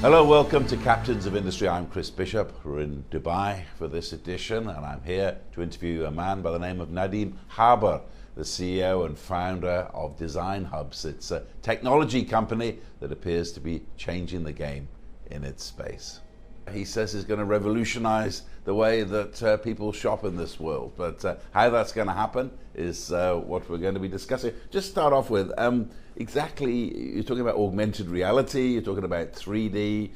Hello, welcome to Captains of Industry. I'm Chris Bishop. We're in Dubai for this edition, and I'm here to interview a man by the name of Nadim Habr, the CEO and founder of Designhubz. It's a technology company that appears to be changing the game in its space. He says it's going to revolutionize the way that people shop in this world, but how that's going to happen is what we're going to be discussing. Just start off with, exactly, you're talking about augmented reality, you're talking about 3D.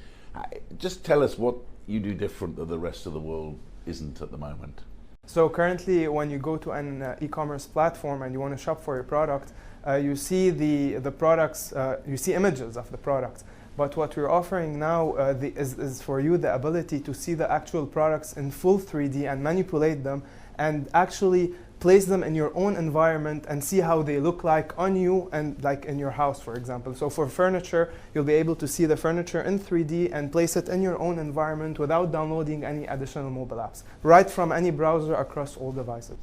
Just tell us what you do different that the rest of the world isn't at the moment. So currently, when you go to an e-commerce platform and you want to shop for your product, you see the products, you see images of the products. But what we're offering now is for you the ability to see the actual products in full 3D and manipulate them and actually place them in your own environment and see how they look like on you and like in your house, for example. So for furniture, you'll be able to see the furniture in 3D and place it in your own environment without downloading any additional mobile apps, right from any browser across all devices.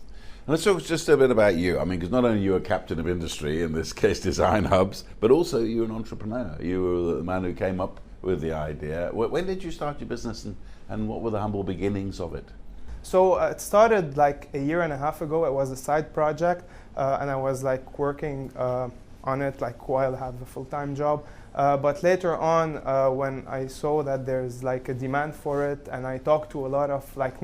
And let's talk just a bit about you. I mean, because not only are you a captain of industry, in this case Designhubz, but also you're an entrepreneur. You were the man who came up with the idea. When did you start your business and what were the humble beginnings of it? So it started like a year and a half ago. It was a side project and I was like working on it like while I have a full-time job. But later on, when I saw that there's like a demand for it and I talked to a lot of like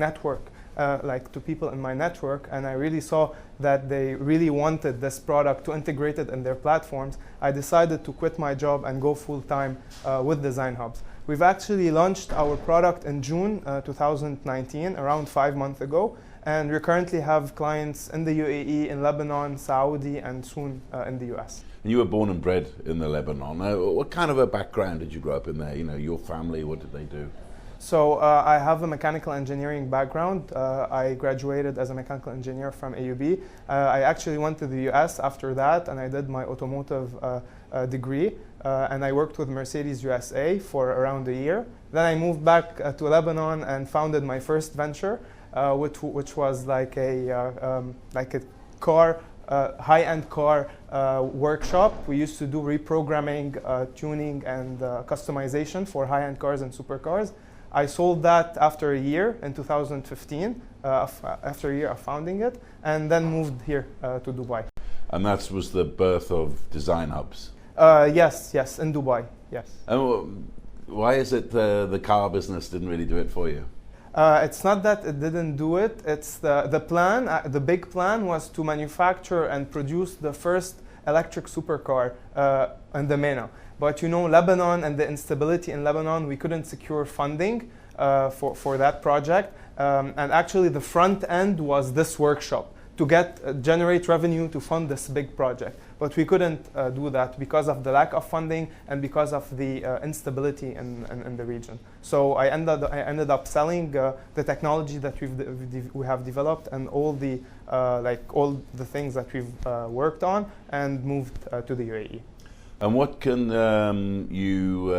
like to people in my network, and I really saw that they really wanted this product to integrate it in their platforms, I decided to quit my job and go full-time with Designhubz. We've actually launched our product in June 2019, around 5 months ago, and we currently have clients in the UAE, in Lebanon, Saudi, and soon in the US. And you were born and bred in the Lebanon. What kind of a background did you grow up in there? You know, your family, what did they do? So I have a mechanical engineering background. I graduated as a mechanical engineer from AUB. I actually went to the US after that and I did my automotive degree and I worked with Mercedes USA for around a year. Then I moved back to Lebanon and founded my first venture, which was like a car, high-end car workshop. We used to do reprogramming, tuning, and customization for high-end cars and supercars. I sold that after a year in 2015, after a year of founding it, and then moved here to Dubai. And that was the birth of Designhubz? Yes, in Dubai, yes. And why is it the car business didn't really do it for you? It's not that it didn't do it. It's the plan. The big plan was to manufacture and produce the first electric supercar in the MENA. But you know, Lebanon and the instability in Lebanon, we couldn't secure funding for that project. And actually the front end was this workshop to generate revenue to fund this big project. But we couldn't do that because of the lack of funding and because of the instability in the region. So I ended up selling the technology that we have developed and all the things that we've worked on and moved to the UAE. And what can you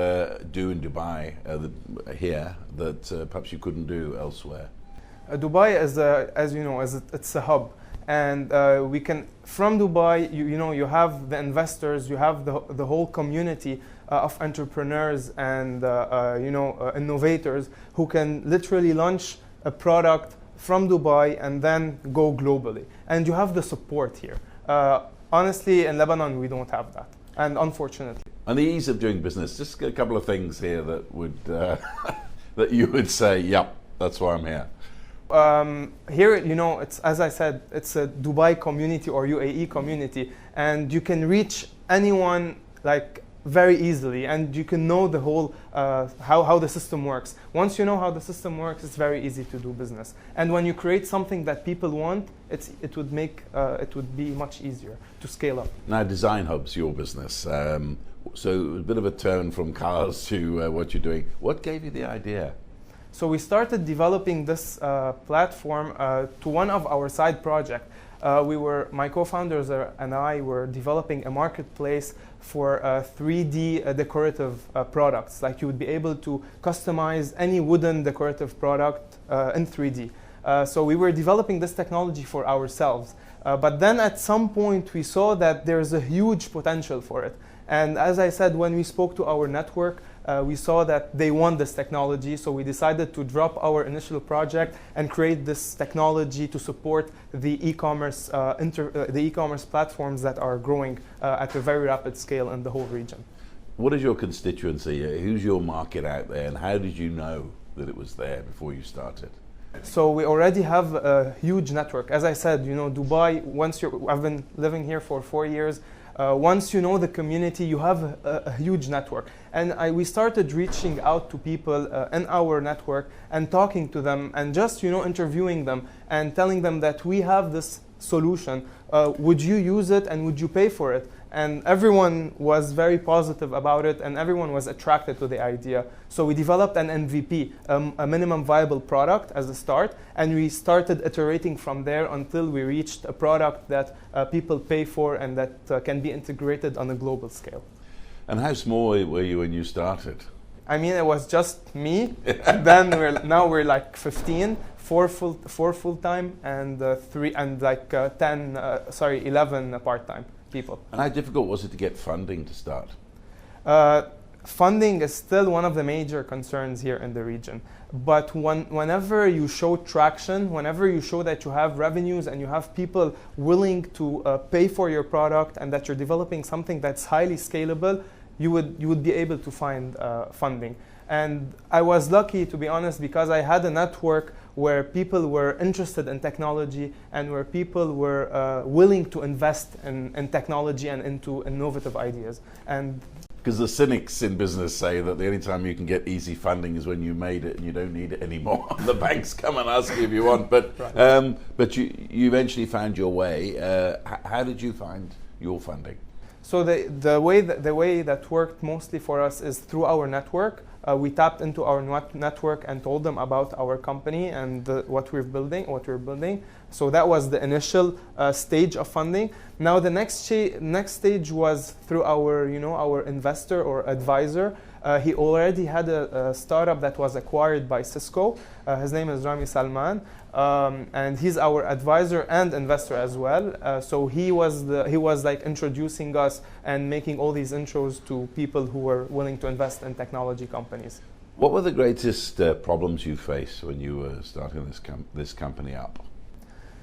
do in Dubai here that perhaps you couldn't do elsewhere? Dubai is, as you know, it's a hub. And we can, from Dubai, you have the investors, you have the whole community of entrepreneurs and innovators who can literally launch a product from Dubai and then go globally. And you have the support here. Honestly, in Lebanon, we don't have that. And unfortunately. And the ease of doing business, just a couple of things here that would that you would say, yep, that's why I'm here. Here, it's, as I said, it's a Dubai community or UAE community, and you can reach anyone like very easily, and you can know the whole how the system works. Once you know how the system works, it's very easy to do business. And when you create something that people want, it would be much easier to scale up. Now, Designhubz, your business. So a bit of a turn from cars to what you're doing. What gave you the idea? So we started developing this platform to one of our side projects. My co-founders and I were developing a marketplace for 3D decorative products. Like you would be able to customize any wooden decorative product in 3D. So we were developing this technology for ourselves. But then at some point we saw that there's a huge potential for it. And as I said, when we spoke to our network, we saw that they want this technology, so we decided to drop our initial project and create this technology to support the e-commerce platforms that are growing at a very rapid scale in the whole region. What is your constituency? Who's your market out there, and how did you know that it was there before you started? So we already have a huge network. As I said, Dubai, I've been living here for 4 years. Once you know the community, you have a huge network. And we started reaching out to people in our network and talking to them and just, interviewing them and telling them that we have this solution. Would you use it and would you pay for it? And everyone was very positive about it and everyone was attracted to the idea. So we developed an MVP, a minimum viable product as a start, and we started iterating from there until we reached a product that people pay for and that can be integrated on a global scale. And how small were you when you started? I mean, it was just me. And then now we're like 15, four full-time and 11 part-time people. And how difficult was it to get funding to start? Funding is still one of the major concerns here in the region. But whenever you show traction, whenever you show that you have revenues and you have people willing to pay for your product and that you're developing something that's highly scalable, you would be able to find funding. And I was lucky, to be honest, because I had a network where people were interested in technology and where people were willing to invest in technology and into innovative ideas. And because the cynics in business say that the only time you can get easy funding is when you made it and you don't need it anymore. The banks come and ask you if you want, but right. But you eventually found your way. How did you find your funding? So the way that worked mostly for us is through our network. We tapped into our network and told them about our company and what we're building. So that was the initial stage of funding. Now the next stage was through our investor or advisor. He already had a startup that was acquired by Cisco. His name is Rami Salman, and he's our advisor and investor as well. So he was like introducing us and making all these intros to people who were willing to invest in technology companies. What were the greatest problems you faced when you were starting this company up?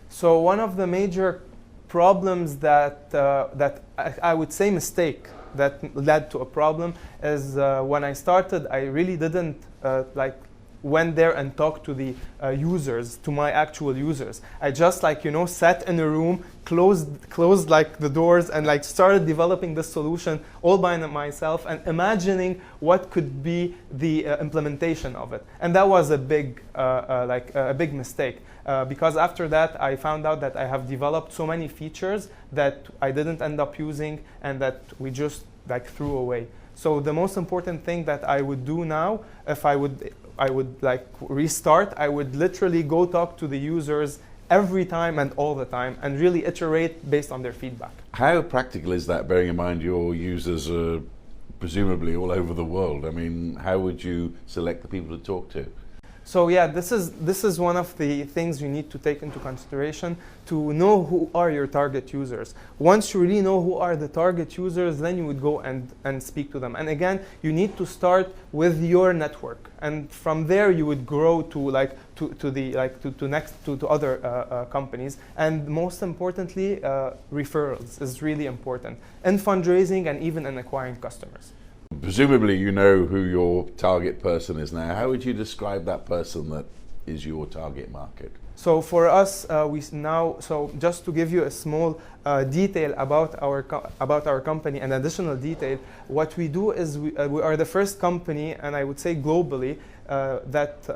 So one of the major problems that I would say mistake that led to a problem is when I started, I really didn't went there and talked to the users, to my actual users. I just sat in a room, closed like the doors, and started developing this solution all by myself and imagining what could be the implementation of it. And that was a big mistake because after that I found out that I have developed so many features that I didn't end up using and that we just threw away. So the most important thing that I would do now, if I would restart, I would literally go talk to the users every time and all the time and really iterate based on their feedback. How practical is that, bearing in mind your users are presumably all over the world? I mean, how would you select the people to talk to? So yeah, this is one of the things you need to take into consideration to know who are your target users. Once you really know who are the target users, then you would go and speak to them. And again, you need to start with your network, and from there you would grow to other companies. And most importantly, referrals is really important in fundraising and even in acquiring customers. Presumably you know who your target person is now. How would you describe that person that is your target market? So for us, so just to give you a small detail about our company, an additional detail, what we do is we are the first company, and I would say globally, that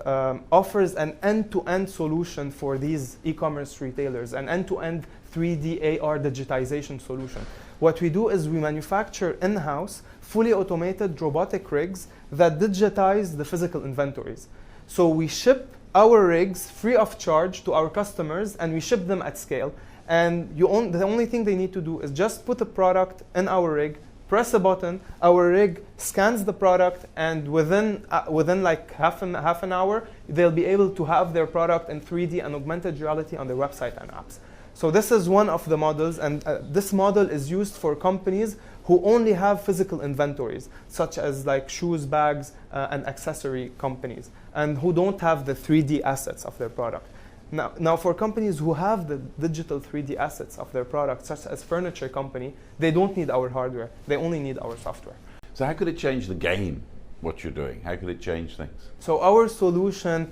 offers an end-to-end solution for these e-commerce retailers, an end-to-end 3D AR digitization solution. What we do is we manufacture in-house fully automated robotic rigs that digitize the physical inventories. So we ship our rigs free of charge to our customers, and we ship them at scale. And the only thing they need to do is just put a product in our rig, press a button, our rig scans the product, and within half an hour, they'll be able to have their product in 3D and augmented reality on their website and apps. So this is one of the models, and this model is used for companies who only have physical inventories, such as like shoes, bags, and accessory companies, and who don't have the 3D assets of their product. Now, for companies who have the digital 3D assets of their product, such as furniture company, they don't need our hardware. They only need our software. So how could it change the game, what you're doing? How could it change things? So our solution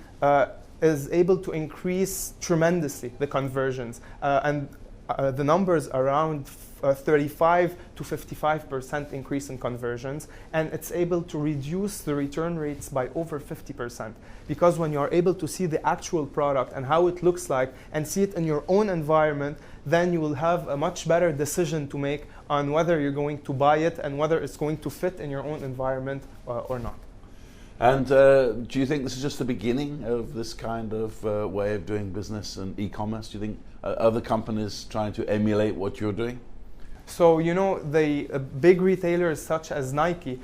is able to increase tremendously the conversions. And the numbers around 35 to 55% increase in conversions, and it's able to reduce the return rates by over 50%. Because when you are able to see the actual product and how it looks like and see it in your own environment, then you will have a much better decision to make on whether you're going to buy it and whether it's going to fit in your own environment or not. And do you think this is just the beginning of this kind of way of doing business and e-commerce? Do you think other companies trying to emulate what you're doing? So, you know, the big retailers such as Nike,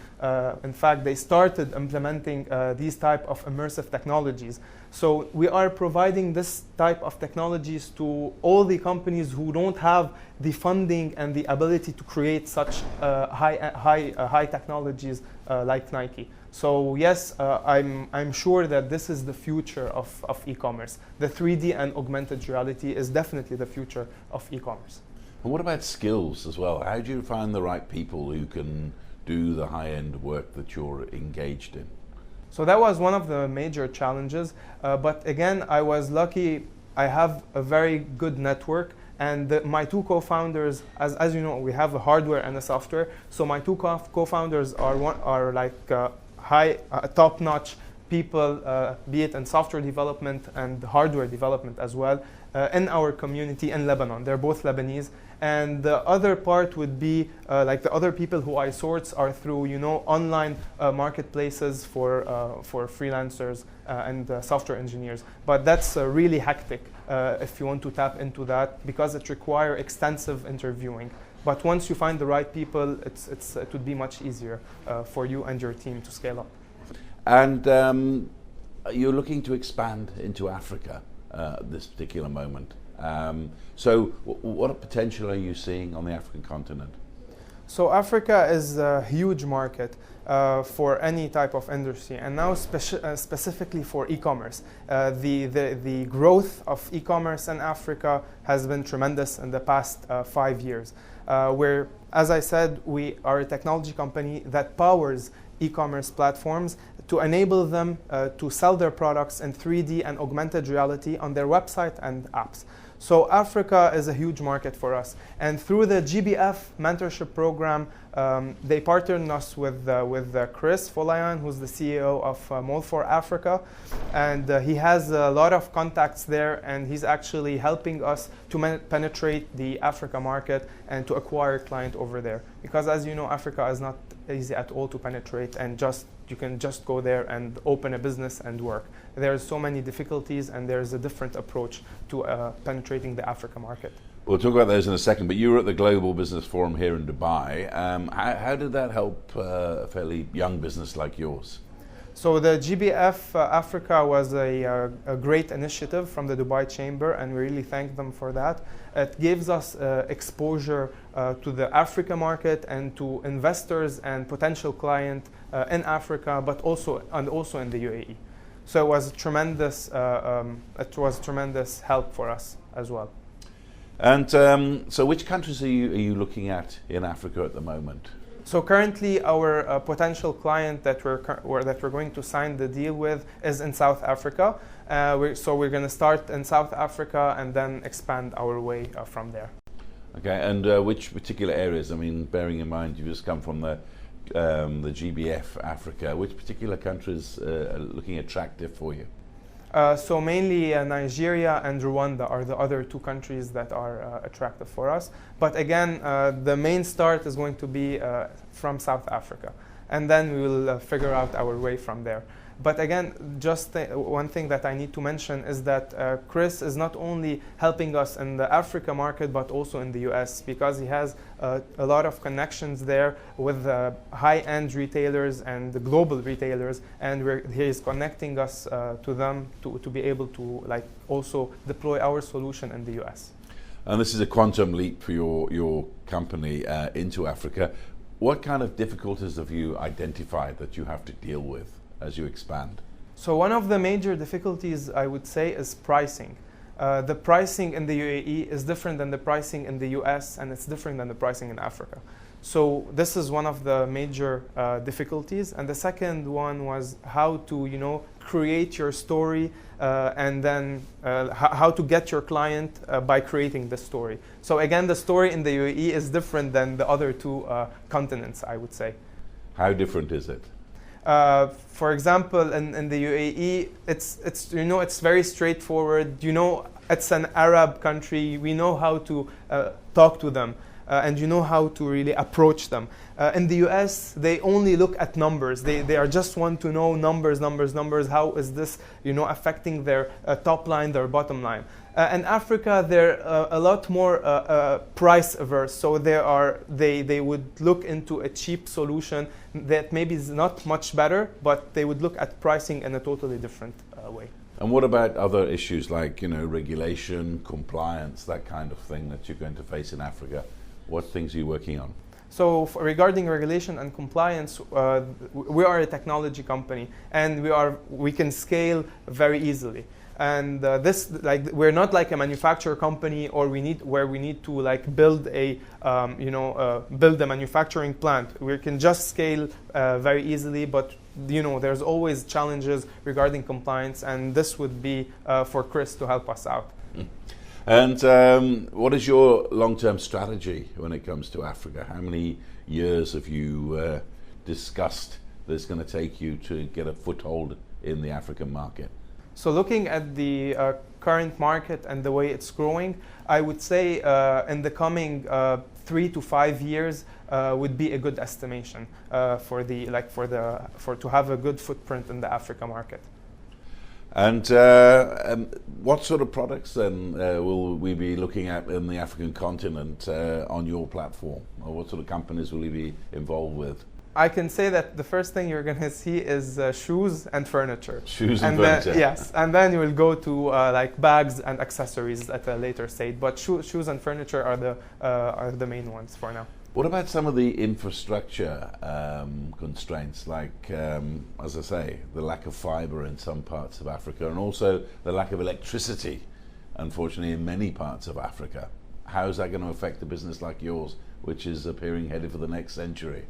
in fact, they started implementing these type of immersive technologies. So we are providing this type of technologies to all the companies who don't have the funding and the ability to create such high technologies like Nike. So yes, I'm sure that this is the future of e-commerce. The 3D and augmented reality is definitely the future of e-commerce. And what about skills as well? How do you find the right people who can do the high-end work that you're engaged in? So that was one of the major challenges. But again, I was lucky. I have a very good network. And my two co-founders, as you know, we have a hardware and a software. So my two co-founders are like top-notch people, be it in software development and hardware development as well, in our community in Lebanon. They're both Lebanese. And the other part would be like the other people who I source are through, you know, online marketplaces for freelancers and software engineers. But that's really hectic if you want to tap into that, because it requires extensive interviewing. But once you find the right people, it would be much easier for you and your team to scale up. And you're looking to expand into Africa at this particular moment. So what potential are you seeing on the African continent? So Africa is a huge market for any type of industry, and now specifically for e-commerce. The growth of e-commerce in Africa has been tremendous in the past 5 years. Where, as I said, we are a technology company that powers e-commerce platforms to enable them to sell their products in 3D and augmented reality on their website and apps. So Africa is a huge market for us. And through the GBF mentorship program, they partnered us with Chris Folayan, who's the CEO of Mold4 Africa. And he has a lot of contacts there, and he's actually helping us to penetrate the Africa market and to acquire client over there. Because as you know, Africa is not easy at all to penetrate, and you can just go there and open a business and work. There's so many difficulties, and there's a different approach to penetrating the Africa market. We'll talk about those in a second, but you were at the Global Business Forum here in Dubai. How did that help a fairly young business like yours? So the GBF Africa was a great initiative from the Dubai Chamber, and we really thank them for that. It gives us exposure to the Africa market and to investors and potential clients in Africa, but also in the UAE. So it was tremendous help for us as well. And so which countries are you looking at in Africa at the moment? So currently, our potential client that we're going to sign the deal with is in South Africa. So we're going to start in South Africa and then expand our way from there. Okay, and which particular areas? I mean, bearing in mind you've just come from the GBF Africa, which particular countries are looking attractive for you? So mainly Nigeria and Rwanda are the other two countries that are attractive for us. But again, the main start is going to be from South Africa. And then we will figure out our way from there. But again, just one thing that I need to mention is that Chris is not only helping us in the Africa market, but also in the US, because he has a lot of connections there with high-end retailers and the global retailers, and he is connecting us to them to be able to also deploy our solution in the US. And this is a quantum leap for your company into Africa. What kind of difficulties have you identified that you have to deal with as you expand? So one of the major difficulties, I would say, is pricing. The pricing in the UAE is different than the pricing in the US, and it's different than the pricing in Africa. So this is one of the major difficulties. And the second one was how to, create your story and then how to get your client by creating the story. So again, the story in the UAE is different than the other two continents, I would say. How different is it? For example, in the UAE, it's very straightforward. It's an Arab country. We know how to talk to them, and how to really approach them. In the US, they only look at numbers. They are just want to know numbers. How is this, affecting their top line, their bottom line? In Africa, they're a lot more price averse. So they would look into a cheap solution that maybe is not much better, but they would look at pricing in a totally different way. And what about other issues like, regulation, compliance, that kind of thing that you're going to face in Africa? What things are you working on? So regarding regulation and compliance, we are a technology company, and we can scale very easily. And we're not like a manufacturer company, or we need to build a manufacturing plant. We can just scale very easily, but there's always challenges regarding compliance, and this would be for Chris to help us out. And what is your long-term strategy when it comes to Africa? How many years have you discussed that it's going to take you to get a foothold in the African market? So looking at the current market and the way it's growing, I would say in the coming 3 to 5 years would be a good estimation to have a good footprint in the Africa market. And what sort of products then will we be looking at in the African continent on your platform? Or what sort of companies will you be involved with? I can say that the first thing you're going to see is shoes and furniture. Shoes and furniture. Then, yes, and then you will go to bags and accessories at a later stage. But shoes and furniture are the main ones for now. What about some of the infrastructure constraints, like, as I say, the lack of fiber in some parts of Africa, and also the lack of electricity, unfortunately, in many parts of Africa? How is that going to affect a business like yours, which is appearing headed for the next century?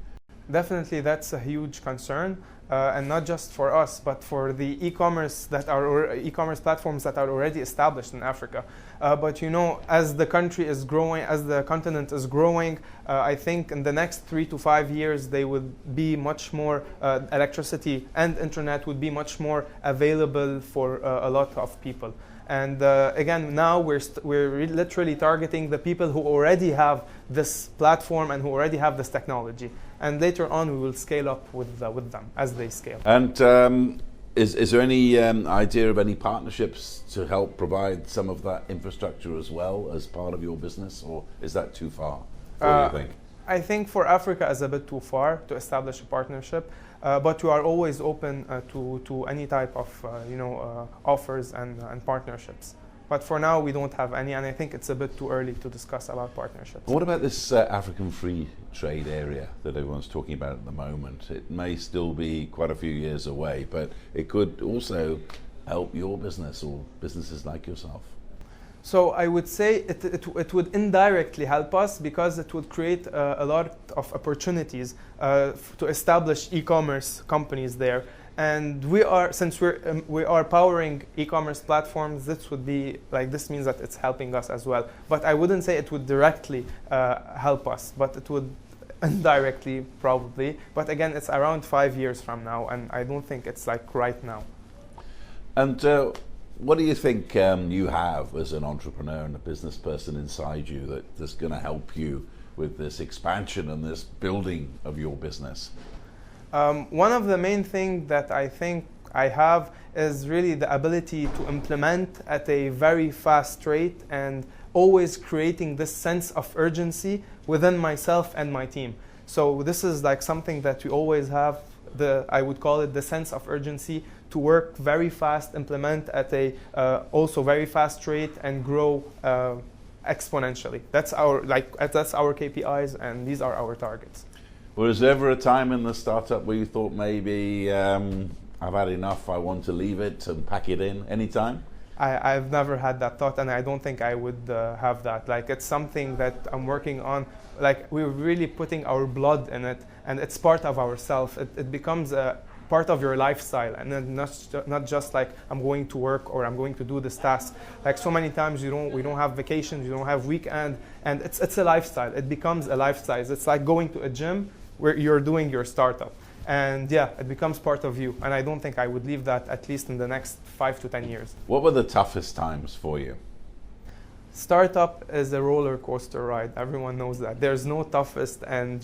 Definitely, that's a huge concern, and not just for us, but for the e-commerce platforms that are already established in Africa. But as the country is growing, as the continent is growing, I think in the next 3 to 5 years they would be much more electricity and internet would be much more available for a lot of people. And again, now we're literally targeting the people who already have this platform and who already have this technology. And later on, we will scale up with them as they scale. And is there any idea of any partnerships to help provide some of that infrastructure as well as part of your business, or is that too far? What do you think? I think for Africa is a bit too far to establish a partnership, but we are always open to any type of offers and partnerships. But for now, we don't have any, and I think it's a bit too early to discuss about partnerships. What about this African free trade area that everyone's talking about at the moment? It may still be quite a few years away, but it could also help your business or businesses like yourself. So I would say it would indirectly help us because it would create a lot of opportunities to establish e-commerce companies there. And since we are powering e-commerce platforms, this means that it's helping us as well. But I wouldn't say it would directly help us, but it would indirectly probably. But again, it's around 5 years from now, and I don't think it's like right now. And what do you think you have as an entrepreneur and a business person inside you that's going to help you with this expansion and this building of your business? One of the main things that I think I have is really the ability to implement at a very fast rate and always creating this sense of urgency within myself and my team. So this is like something that we always have, I would call it the sense of urgency to work very fast, implement at a also very fast rate and grow exponentially. That's our KPIs and these are our targets. Was there ever a time in the startup where you thought maybe I've had enough, I want to leave it and pack it in? Any time? I've never had that thought, and I don't think I would have that. Like, it's something that I'm working on. Like, we're really putting our blood in it, and it's part of ourselves. It becomes a part of your lifestyle, and then not just like I'm going to work or I'm going to do this task. Like, so many times we don't have vacations, you don't have weekend, and it's a lifestyle. It becomes a lifestyle. It's like going to a gym where you're doing your startup. And yeah, it becomes part of you. And I don't think I would leave that, at least in the next 5 to 10 years. What were the toughest times for you? Startup is a roller coaster ride. Everyone knows that. There's no toughest and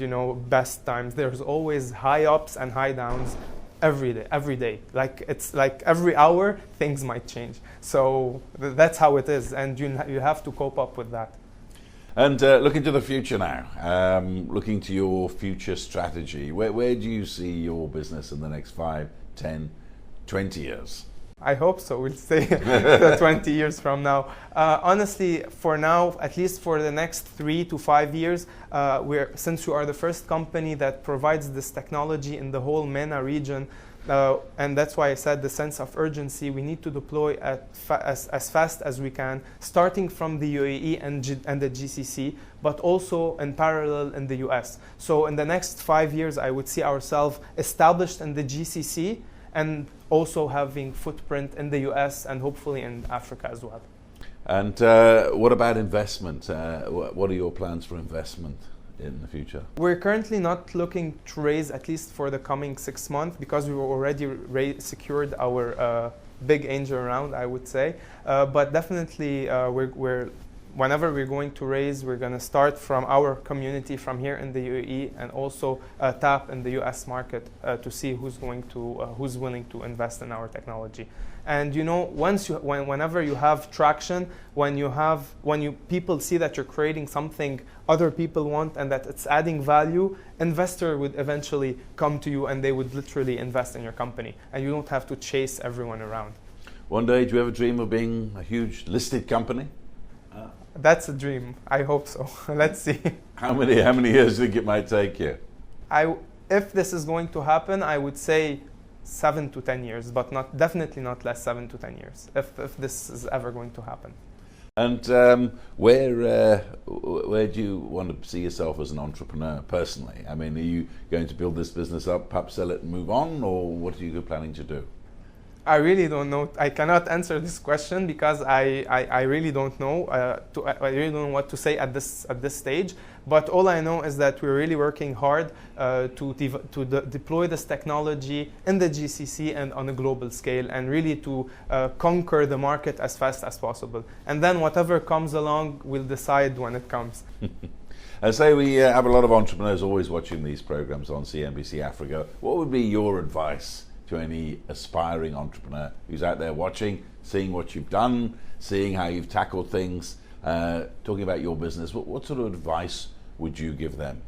best times. There's always high ups and high downs every day. Like, it's like every hour things might change. So that's how it is, and you have to cope up with that. And looking to the future now, looking to your future strategy, where do you see your business in the next 5, 10, 20 years? I hope so. We'll say 20 years from now. Honestly, for now, at least for the next 3 to 5 years, since we are the first company that provides this technology in the whole MENA region, and that's why I said the sense of urgency, we need to deploy as fast as we can, starting from the UAE and the GCC, but also in parallel in the US. So in the next 5 years, I would see ourselves established in the GCC and also having footprint in the US and hopefully in Africa as well. And what about investment? What are your plans for investment in the future? We're currently not looking to raise, at least for the coming 6 months, because we already secured our big angel round, I would say. But definitely, whenever we're going to raise, we're going to start from our community from here in the UAE, and also tap in the US market to see who's willing to invest in our technology. And whenever you have traction, when people see that you're creating something other people want and that it's adding value, investor would eventually come to you and they would literally invest in your company, and you don't have to chase everyone around. One day, do you ever dream of being a huge listed company? That's a dream. I hope so. Let's see. How many years do you think it might take you? If this is going to happen, I would say 7 to 10 years, but definitely not less 7 to 10 years, if this is ever going to happen. And where do you want to see yourself as an entrepreneur personally? I mean, are you going to build this business up, perhaps sell it and move on, or what are you planning to do? I really don't know. I cannot answer this question because I really don't know. I really don't know what to say at this stage. But all I know is that we're really working hard to deploy this technology in the GCC and on a global scale, and really to conquer the market as fast as possible. And then whatever comes along, we'll decide when it comes. I say we have a lot of entrepreneurs always watching these programs on CNBC Africa. What would be your advice to any aspiring entrepreneur who's out there watching, seeing what you've done, seeing how you've tackled things, talking about your business? What sort of advice would you give them?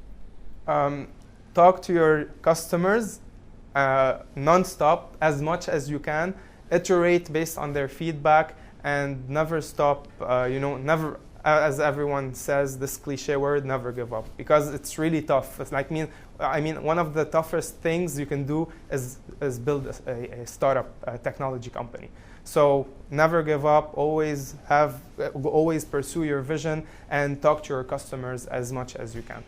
Talk to your customers non-stop, as much as you can. Iterate based on their feedback, and never stop. Never, as everyone says, this cliche word, never give up, because it's really tough. It's like one of the toughest things you can do is build a startup technology company. So never give up. Always pursue your vision and talk to your customers as much as you can.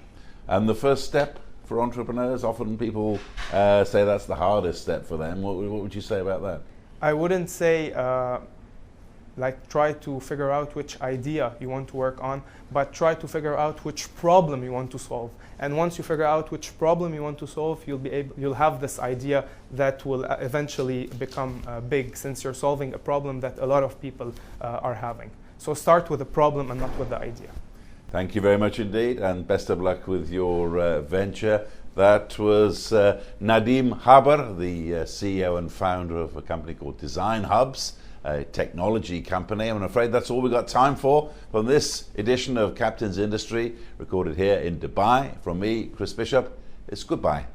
And the first step for entrepreneurs, often people say that's the hardest step for them. What would you say about that? I wouldn't say try to figure out which idea you want to work on, but try to figure out which problem you want to solve. And once you figure out which problem you want to solve, you'll have this idea that will eventually become big, since you're solving a problem that a lot of people are having. So start with the problem and not with the idea. Thank you very much indeed, and best of luck with your venture. That was Nadim Habr, the CEO and founder of a company called Designhubz, a technology company. I'm afraid that's all we've got time for from this edition of Captain's Industry, recorded here in Dubai. From me, Chris Bishop, it's goodbye.